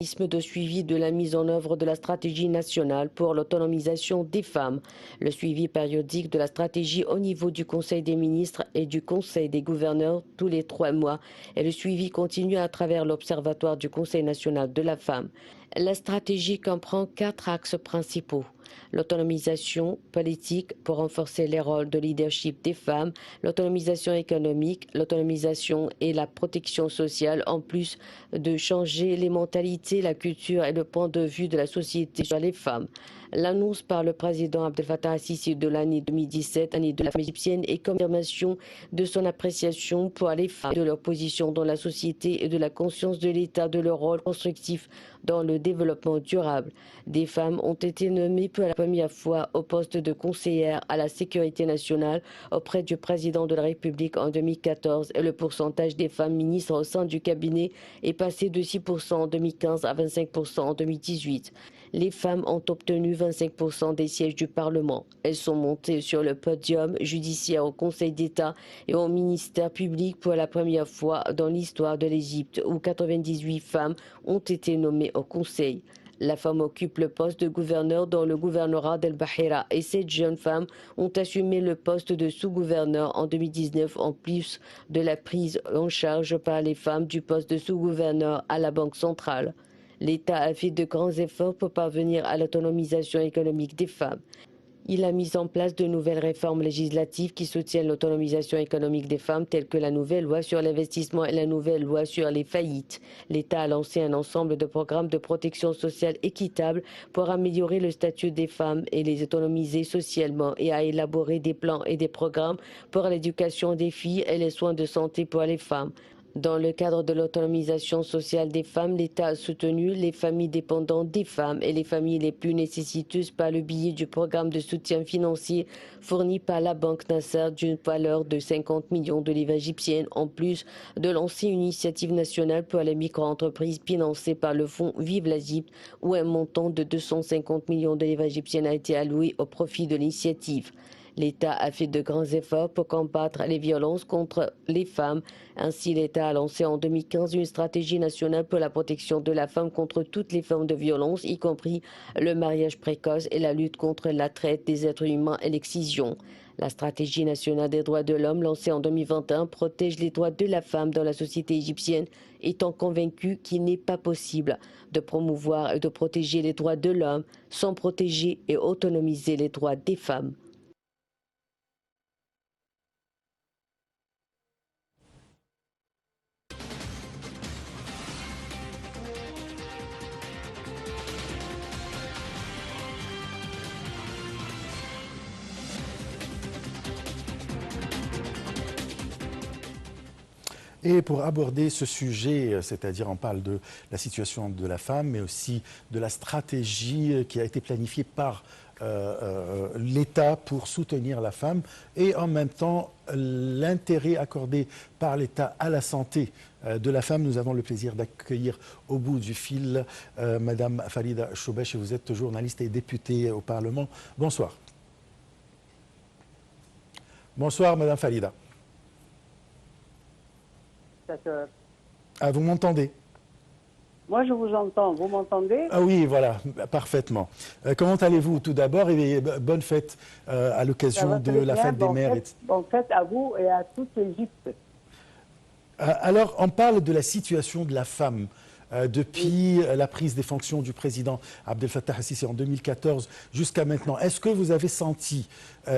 De suivi de la mise en œuvre de la stratégie nationale pour l'autonomisation des femmes, le suivi périodique de la stratégie au niveau du Conseil des ministres et du Conseil des gouverneurs tous les 3 mois et le suivi continu à travers l'Observatoire du Conseil national de la femme. La stratégie comprend 4 axes principaux. L'autonomisation politique pour renforcer les rôles de leadership des femmes, l'autonomisation économique, l'autonomisation et la protection sociale, en plus de changer les mentalités, la culture et le point de vue de la société sur les femmes. L'annonce par le président Abdel Fattah al-Sisi de l'année 2017, année de la femme égyptienne, est confirmation de son appréciation pour les femmes, de leur position dans la société et de la conscience de l'État de leur rôle constructif dans le développement durable. Des femmes ont été nommées pour la première fois au poste de conseillère à la sécurité nationale auprès du président de la République en 2014 et le pourcentage des femmes ministres au sein du cabinet est passé de 6% en 2015 à 25% en 2018. Les femmes ont obtenu 25% des sièges du Parlement. Elles sont montées sur le podium judiciaire au Conseil d'État et au ministère public pour la première fois dans l'histoire de l'Égypte, où 98 femmes ont été nommées au Conseil. La femme occupe le poste de gouverneur dans le gouvernorat d'El Bahira et 7 jeunes femmes ont assumé le poste de sous-gouverneur en 2019 en plus de la prise en charge par les femmes du poste de sous-gouverneur à la Banque centrale. L'État a fait de grands efforts pour parvenir à l'autonomisation économique des femmes. Il a mis en place de nouvelles réformes législatives qui soutiennent l'autonomisation économique des femmes, telles que la nouvelle loi sur l'investissement et la nouvelle loi sur les faillites. L'État a lancé un ensemble de programmes de protection sociale équitable pour améliorer le statut des femmes et les autonomiser socialement et a élaboré des plans et des programmes pour l'éducation des filles et les soins de santé pour les femmes. Dans le cadre de l'autonomisation sociale des femmes, l'État a soutenu les familles dépendantes des femmes et les familles les plus nécessiteuses par le biais du programme de soutien financier fourni par la Banque Nasser d'une valeur de 50 millions de livres égyptiennes, en plus de lancer une initiative nationale pour les micro-entreprises financée par le fonds Vive l'Égypte, où un montant de 250 millions de livres égyptiennes a été alloué au profit de l'initiative. L'État a fait de grands efforts pour combattre les violences contre les femmes. Ainsi, l'État a lancé en 2015 une stratégie nationale pour la protection de la femme contre toutes les formes de violence, y compris le mariage précoce et la lutte contre la traite des êtres humains et l'excision. La stratégie nationale des droits de l'homme lancée en 2021 protège les droits de la femme dans la société égyptienne, étant convaincue qu'il n'est pas possible de promouvoir et de protéger les droits de l'homme sans protéger et autonomiser les droits des femmes. Et pour aborder ce sujet, c'est-à-dire on parle de la situation de la femme, mais aussi de la stratégie qui a été planifiée par l'État pour soutenir la femme et en même temps l'intérêt accordé par l'État à la santé de la femme. Nous avons le plaisir d'accueillir au bout du fil Madame Farida Choubeche. Vous êtes journaliste et députée au Parlement. Bonsoir. Bonsoir Madame Farida. Ah, vous m'entendez? Moi, je vous entends. Vous m'entendez? Ah oui, voilà, parfaitement. Comment allez-vous tout d'abord et bonne fête à l'occasion de la fête des mères. Bonne fête à vous et à toute l'Égypte. Alors, on parle de la situation de la femme depuis la prise des fonctions du président Abdel Fattah al-Sisi en 2014 jusqu'à maintenant. Est-ce que vous avez senti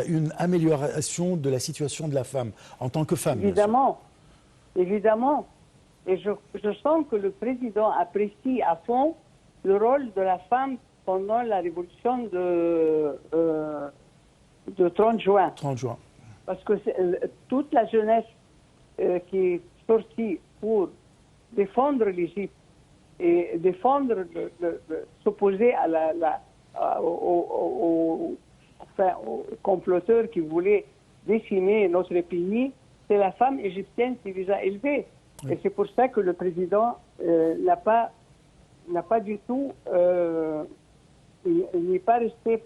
une amélioration de la situation de la femme en tant que femme? Évidemment. Évidemment. Et je sens que le président apprécie à fond le rôle de la femme pendant la révolution de 30 juin. 30 juin. Parce que toute la jeunesse qui est sortie pour défendre l'Égypte et défendre, s'opposer aux comploteurs qui voulaient décimer notre pays, c'est la femme égyptienne qui les a élevés. Oui. Et c'est pour ça que le président n'a pas du tout, il n'est pas resté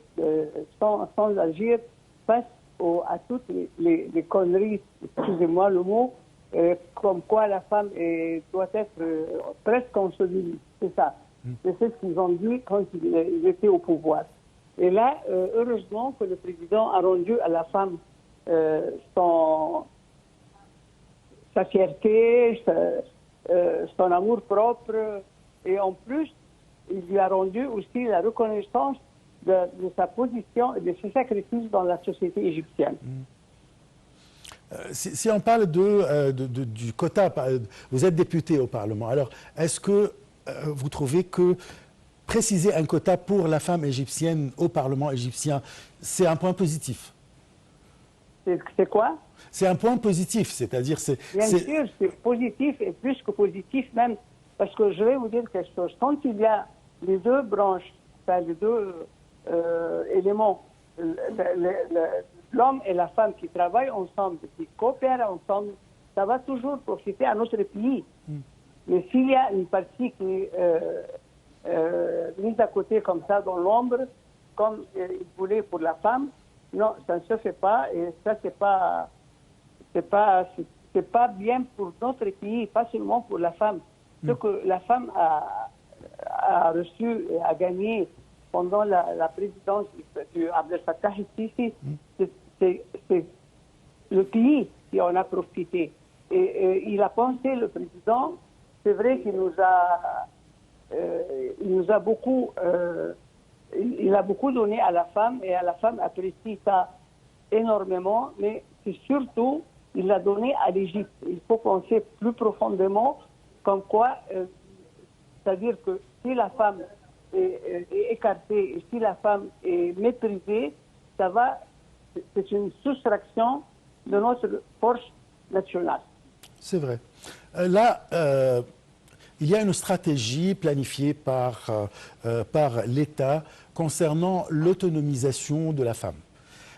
sans agir face à toutes les conneries, excusez-moi le mot, comme quoi la femme doit être presque consolidée. C'est ça. C'est ce qu'ils ont dit quand ils étaient au pouvoir. Et là, heureusement que le président a rendu à la femme sa fierté, son amour propre. Et en plus, il lui a rendu aussi la reconnaissance de sa position et de ses sacrifices dans la société égyptienne. Si on parle du quota, vous êtes député au Parlement. Alors, est-ce que vous trouvez que préciser un quota pour la femme égyptienne au Parlement égyptien, c'est un point positif? C'est quoi? C'est un point positif, c'est-à-dire... Bien sûr, c'est positif et plus que positif même, parce que je vais vous dire quelque chose. Quand il y a les deux branches, enfin les deux éléments, l'homme et la femme qui travaillent ensemble, qui coopèrent ensemble, ça va toujours profiter à notre pays. Mais s'il y a une partie qui est mise à côté comme ça dans l'ombre, comme il voulait pour la femme, non, ça ne se fait pas et ça c'est pas bien pour notre pays, pas seulement pour la femme. Ce que la femme a reçu et a gagné pendant la présidence du Abdel Fattah el-Sisi, c'est le pays qui en a profité. Et il a pensé, le président, c'est vrai qu'il nous a beaucoup donné à la femme et à la femme apprécie ça énormément, mais c'est surtout il l'a donné à l'Égypte. Il faut penser plus profondément comme quoi, c'est-à-dire que si la femme est écartée et si la femme est méprisée, c'est une soustraction de notre force nationale. C'est vrai. Là, il y a une stratégie planifiée par l'État concernant l'autonomisation de la femme.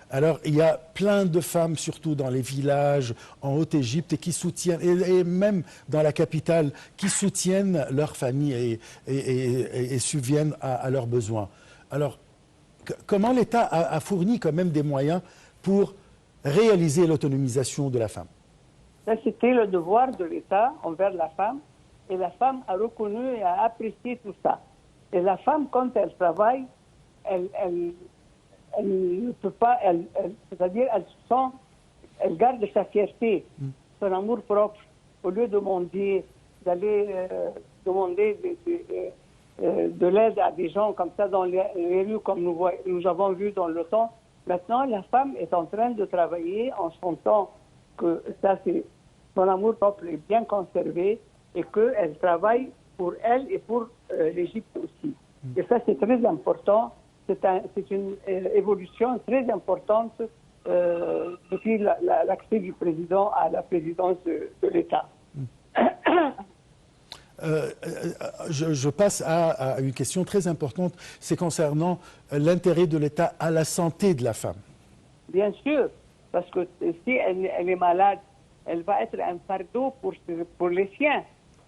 Alors, il y a plein de femmes, surtout dans les villages en Haute-Égypte, qui soutiennent, et même dans la capitale, qui soutiennent leur famille et subviennent à leurs besoins. Alors, comment l'État a fourni quand même des moyens pour réaliser l'autonomisation de la femme? Ça, c'était le devoir de l'État envers la femme, et la femme a reconnu et a apprécié tout ça. Et la femme, quand elle travaille, elle ne peut pas, c'est-à-dire elle garde sa fierté, son amour propre, au lieu d'aller demander de l'aide à des gens comme ça dans les rues, comme nous avons vu dans le temps. Maintenant, la femme est en train de travailler en sentant que son amour propre est bien conservé et qu'elle travaille pour elle et pour l'Égypte aussi. Et ça, c'est très important. C'est une évolution très importante depuis l'accès du président à la présidence de l'État. Je passe à une question très importante, c'est concernant l'intérêt de l'État à la santé de la femme. Bien sûr, parce que si elle est malade, elle va être un fardeau pour les siens.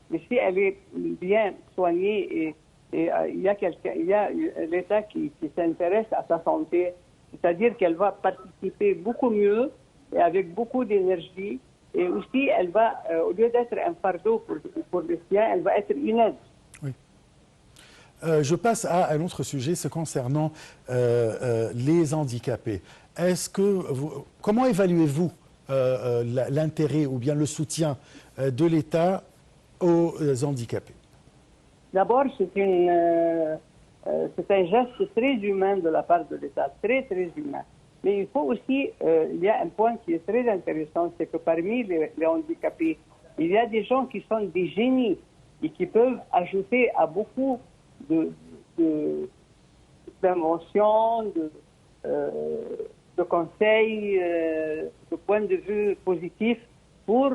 Mais si elle est bien soignée et il y a l'État qui s'intéresse à sa santé, c'est-à-dire qu'elle va participer beaucoup mieux et avec beaucoup d'énergie. Et aussi, elle va, au lieu d'être un fardeau pour les siens, elle va être une aide. Oui. Je passe à un autre sujet, c'est concernant les handicapés. Comment évaluez-vous l'intérêt ou bien le soutien de l'État aux handicapés? D'abord, c'est un geste très humain de la part de l'État, très, très humain. Mais il faut aussi, il y a un point qui est très intéressant, c'est que parmi les handicapés, il y a des gens qui sont des génies et qui peuvent ajouter à beaucoup d'inventions, de conseils, de points de vue positifs pour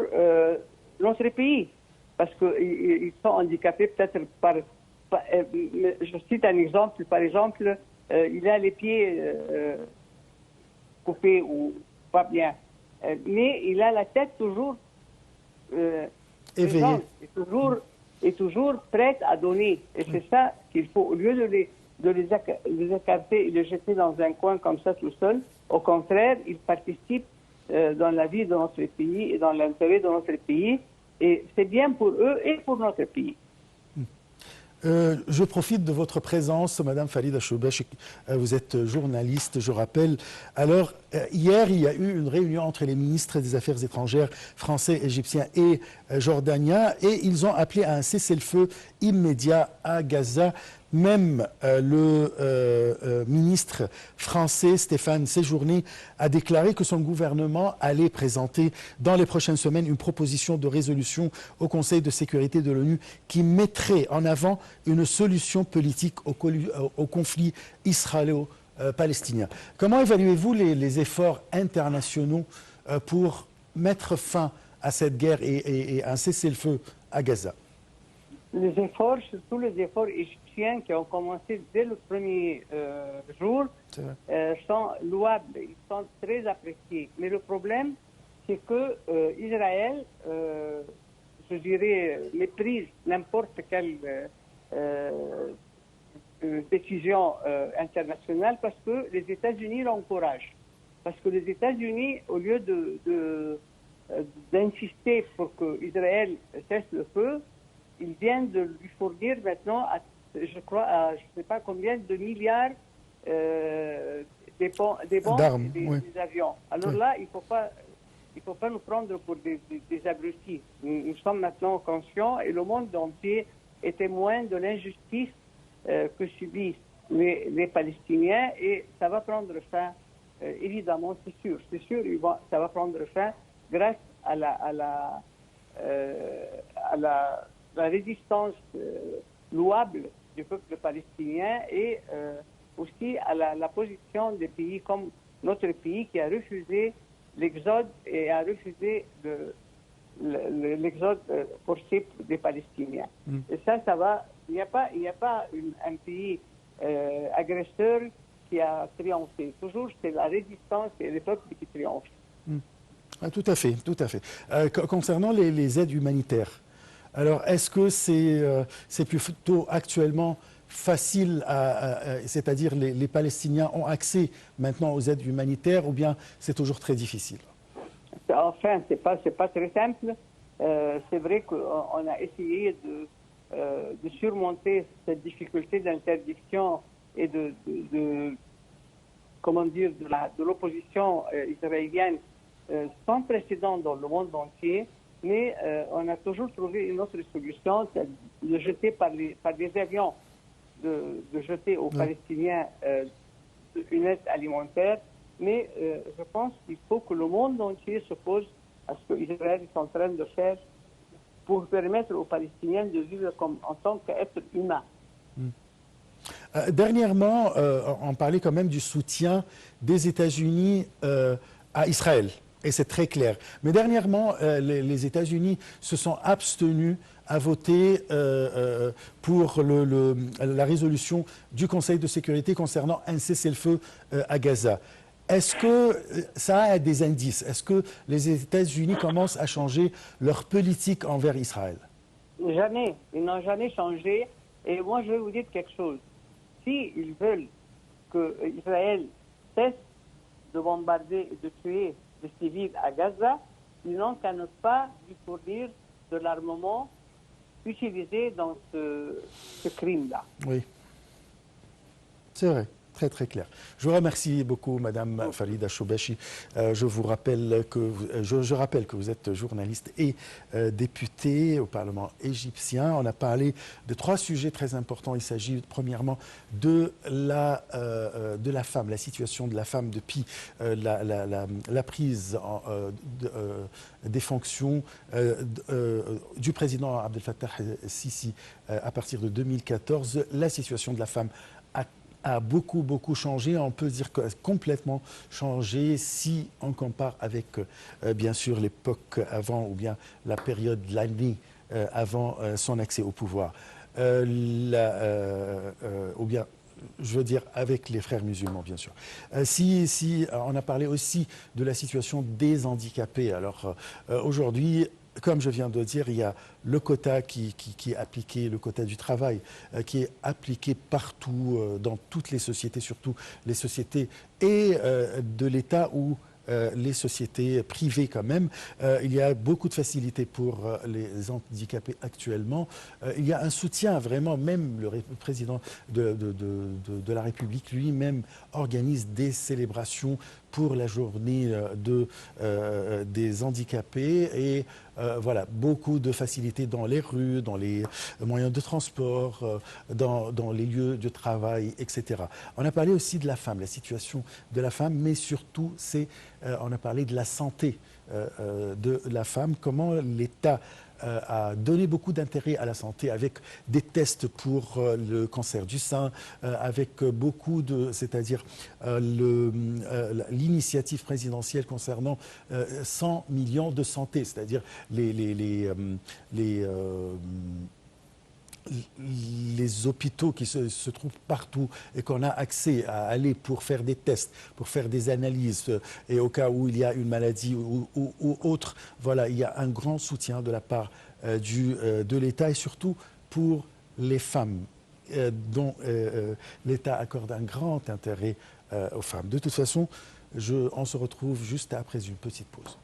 notre pays. Parce qu'ils sont handicapés peut-être je cite un exemple, par exemple, il a les pieds coupés ou pas bien, mais il a la tête toujours éveillée et toujours prête à donner. Et c'est ça qu'il faut, au lieu de les écarter et les jeter dans un coin comme ça tout seul, au contraire, ils participent dans la vie de notre pays et dans l'intérêt de notre pays. Et c'est bien pour eux et pour notre pays. Je profite de votre présence, Madame Farida Choubechi. Vous êtes journaliste, je rappelle. Alors, hier, il y a eu une réunion entre les ministres des Affaires étrangères français, égyptiens et jordaniens, et ils ont appelé à un cessez-le-feu immédiat à Gaza. Même le ministre français Stéphane Séjourné a déclaré que son gouvernement allait présenter dans les prochaines semaines une proposition de résolution au Conseil de sécurité de l'ONU qui mettrait en avant une solution politique au conflit israélo-palestinien. Comment évaluez-vous les efforts internationaux pour mettre fin à cette guerre et un cessez-le-feu à Gaza? Les efforts, surtout les efforts égyptiens qui ont commencé dès le premier jour, sont louables, ils sont très appréciés. Mais le problème, c'est que Israël, je dirais, méprise n'importe quelle décision internationale parce que les États-Unis l'encouragent. Parce que les États-Unis, au lieu d'insister pour qu'Israël cesse le feu, ils viennent de lui fournir maintenant, je crois, je ne sais pas combien de milliards des bombes et des avions. Alors là, il ne faut pas nous prendre pour des abrutis. Nous sommes maintenant conscients et le monde entier est témoin de l'injustice que subissent les Palestiniens et ça va prendre fin, évidemment, c'est sûr, ça va prendre fin grâce à la résistance louable du peuple palestinien et aussi à la position des pays comme notre pays qui a refusé l'exode et a refusé l'exode forcé des Palestiniens. Et ça va. Il n'y a pas un pays agresseur qui a triomphé. Toujours, c'est la résistance et le peuple qui triomphe. Ah, tout à fait, tout à fait. Concernant les aides humanitaires, alors est-ce que c'est plutôt actuellement facile, c'est-à-dire les Palestiniens ont accès maintenant aux aides humanitaires ou bien c'est toujours très difficile? Enfin, c'est pas très simple. C'est vrai qu'on a essayé de surmonter cette difficulté d'interdiction et de l'opposition israélienne sans précédent dans le monde entier, mais on a toujours trouvé une autre solution, c'est de jeter par des avions, de jeter aux Palestiniens une aide alimentaire. Mais je pense qu'il faut que le monde entier se pose à ce qu'Israël est en train de faire pour permettre aux Palestiniens de vivre en tant qu'êtres humains. Dernièrement, on parlait quand même du soutien des États-Unis à Israël, et c'est très clair. Mais dernièrement, les États-Unis se sont abstenus à voter pour la résolution du Conseil de sécurité concernant un cessez-le-feu à Gaza. Est-ce que ça a des indices? Est-ce que les États-Unis commencent à changer leur politique envers Israël? Jamais. Ils n'ont jamais changé. Et moi, je vais vous dire quelque chose. S'ils veulent que Israël cesse de bombarder et de tuer des civils à Gaza, ils n'ont qu'à ne pas lui fournir de l'armement utilisé dans ce crime-là. Oui. C'est vrai. Très, très clair. Je vous remercie beaucoup, Madame Farida Choubechi. Je rappelle que vous êtes journaliste et députée au Parlement égyptien. On a parlé de 3 sujets très importants. Il s'agit premièrement de la femme, la situation de la femme depuis la prise des fonctions du président Abdel Fattah Sisi à partir de 2014. La situation de la femme a beaucoup changé. On peut dire qu'elle a complètement changé si on compare avec, bien sûr, l'époque avant ou bien la période de l'année avant son accès au pouvoir. Ou bien, je veux dire, avec les frères musulmans, bien sûr. On a parlé aussi de la situation des handicapés. Alors, aujourd'hui, comme je viens de dire, il y a le quota qui est appliqué, le quota du travail, qui est appliqué partout, dans toutes les sociétés, surtout les sociétés et de l'État où les sociétés privées quand même. Il y a beaucoup de facilités pour les handicapés actuellement. Il y a un soutien vraiment, même le président de la République lui-même organise des célébrations pour la journée des handicapés et voilà, beaucoup de facilités dans les rues, dans les moyens de transport, dans les lieux de travail, etc. On a parlé aussi de la femme, la situation de la femme, mais surtout, on a parlé de la santé de la femme, comment l'État a donné beaucoup d'intérêt à la santé avec des tests pour le cancer du sein, avec beaucoup c'est-à-dire l'initiative présidentielle concernant 100 millions de santé, c'est-à-dire les hôpitaux qui se trouvent partout et qu'on a accès à aller pour faire des tests, pour faire des analyses et au cas où il y a une maladie ou autre, voilà, il y a un grand soutien de la part de l'État et surtout pour les femmes dont l'État accorde un grand intérêt aux femmes. De toute façon, on se retrouve juste après une petite pause.